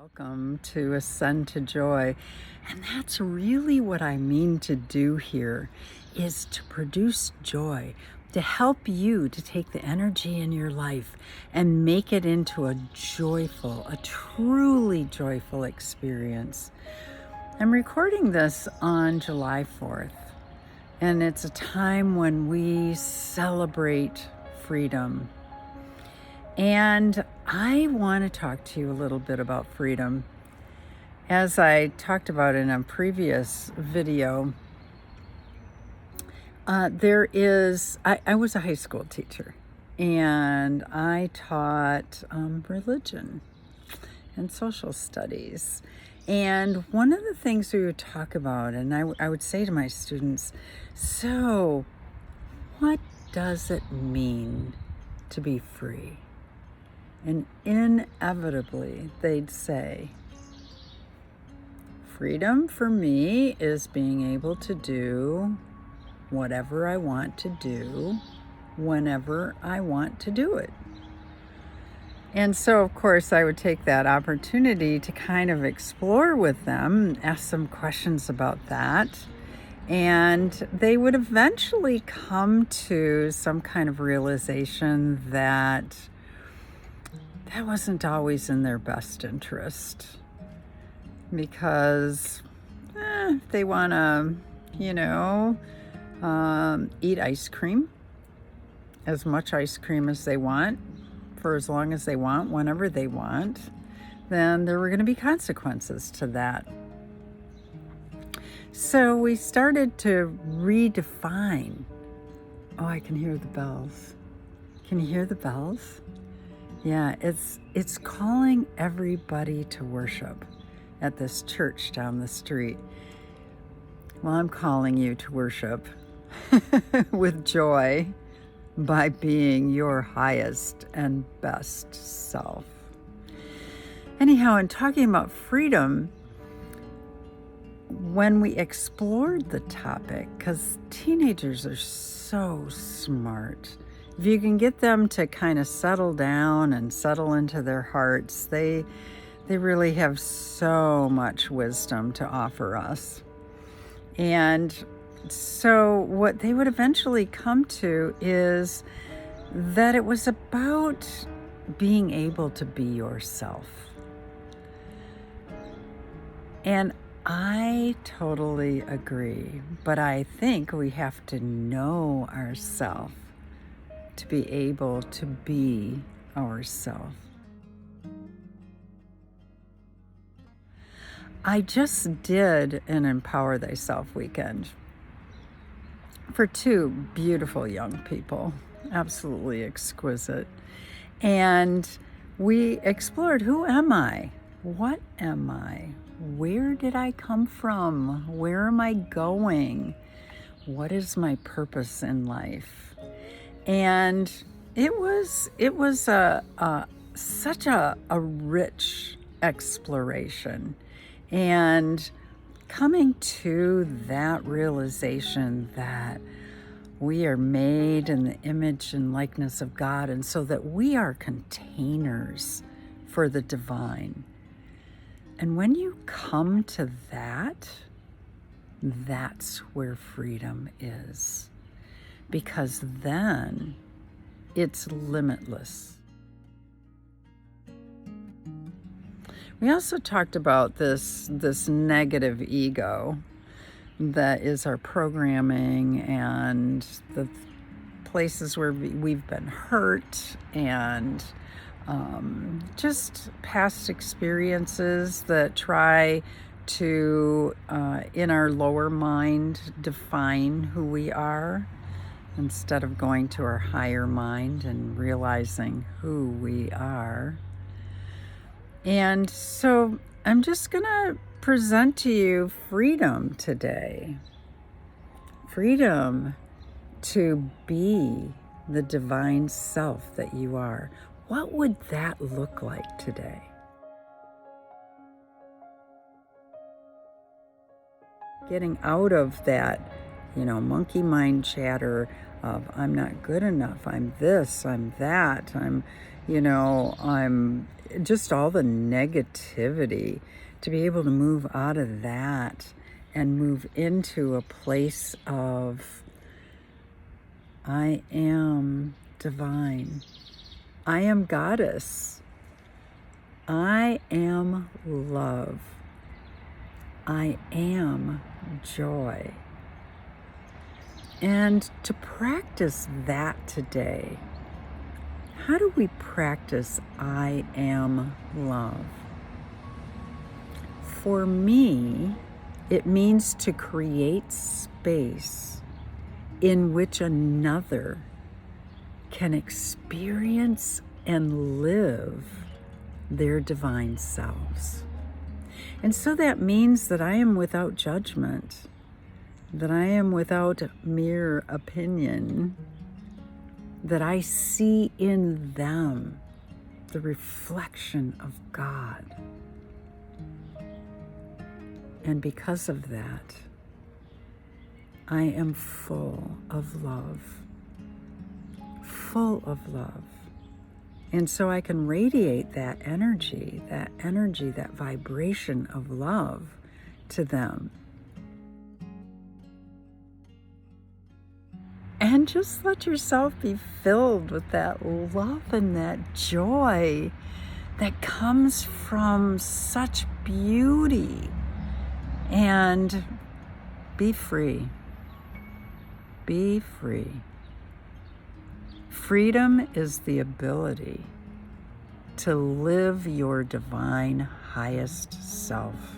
Welcome to Ascend to Joy. And that's really what I mean to do here, is to produce joy, to help you to take the energy in your life and make it into a joyful, a truly joyful experience. I'm recording this on July 4th, and it's a time when we celebrate freedom. And I want to talk to you a little bit about freedom. As I talked about in a previous video, I was a high school teacher, and I taught religion and social studies. And one of the things we would talk about, and I would say to my students, so what does it mean to be free? And inevitably, they'd say, freedom for me is being able to do whatever I want to do, whenever I want to do it. And so, of course, I would take that opportunity to kind of explore with them, ask some questions about that. And they would eventually come to some kind of realization that that wasn't always in their best interest, because if they want to, eat ice cream, as much ice cream as they want, for as long as they want, whenever they want, then there were going to be consequences to that. So we started to redefine. Oh, I can hear the bells. Can you hear the bells? Yeah, it's calling everybody to worship at this church down the street. Well, I'm calling you to worship with joy by being your highest and best self. Anyhow, in talking about freedom, when we explored the topic, because teenagers are so smart, if you can get them to kind of settle down and settle into their hearts, they really have so much wisdom to offer us. And so what they would eventually come to is that it was about being able to be yourself. And I totally agree, but I think we have to know ourselves to be able to be ourselves. I just did an Empower Thyself weekend for two beautiful young people, absolutely exquisite. And we explored, who am I? What am I? Where did I come from? Where am I going? What is my purpose in life? And it was such a rich exploration, and coming to that realization that we are made in the image and likeness of God, and so that we are containers for the divine. And when you come to that, that's where freedom is. Because then it's limitless. We also talked about this negative ego that is our programming and the places where we've been hurt, and just past experiences that try to, in our lower mind, define who we are, instead of going to our higher mind and realizing who we are. And so I'm just going to present to you freedom today. Freedom to be the divine self that you are. What would that look like today? Getting out of that, monkey mind chatter of I'm not good enough, I'm this, I'm that, I'm just all the negativity, to be able to move out of that and move into a place of, I am divine. I am goddess. I am love. I am joy. And to practice that today, how do we practice I am love? For me, it means to create space in which another can experience and live their divine selves. And so that means that I am without judgment, that I am without mere opinion, that I see in them the reflection of God. And because of that, I am full of love. Full of love. And so I can radiate that energy, that vibration of love to them. And just let yourself be filled with that love and that joy that comes from such beauty. And be free. Be free. Freedom is the ability to live your divine highest self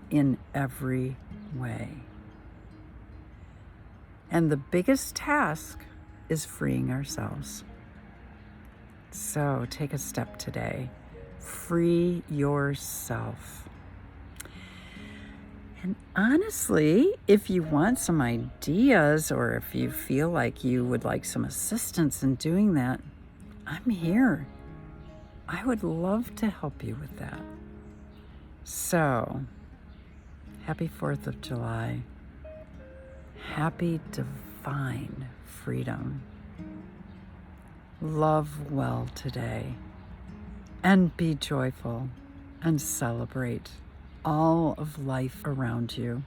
in every way. And the biggest task is freeing ourselves. So take a step today. Free yourself. And honestly, if you want some ideas or if you feel like you would like some assistance in doing that, I'm here. I would love to help you with that. So, happy 4th of July. Happy divine freedom. Love well today. And be joyful and celebrate all of life around you.